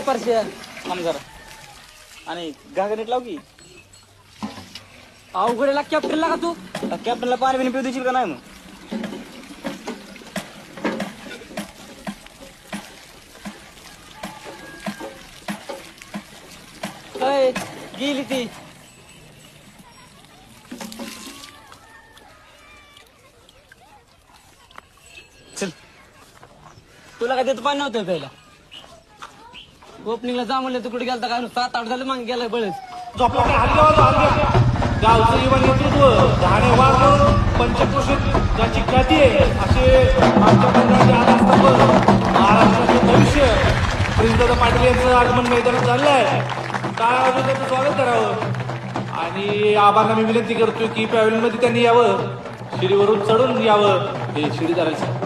परश्या थांब जरा. आणि घागरीत लाव की. अवघडेला कॅप्टनला का तू कॅप्टनला पाणी बिणी पिऊ देशील का नाही मग? काय गेली ती चल. तुला काय देत पाणी नव्हतं पहिला ओपनिंगला जा म्हणलं तू कुठे गेलता काय 7-8 झालं मागे गेलाय बळच झोपला काय हल्ली गावचं युवा नेतृत्व घाणे वागून पंचक्रोशीत ज्याची ख्याती आहे असे आमच्या मंडळाचे आधारस्तंभ महाराष्ट्राचे भविष्य प्रिन्सदादा पाटील यांचं आगमन मैदानात झालं आहे. काय अजून त्याचं स्वागत करावं आणि आबांना मी विनंती करतोय की पॅव्हलियनमध्ये त्यांनी यावं, शिडीवरून चढून यावं. हे शिडी धरायचं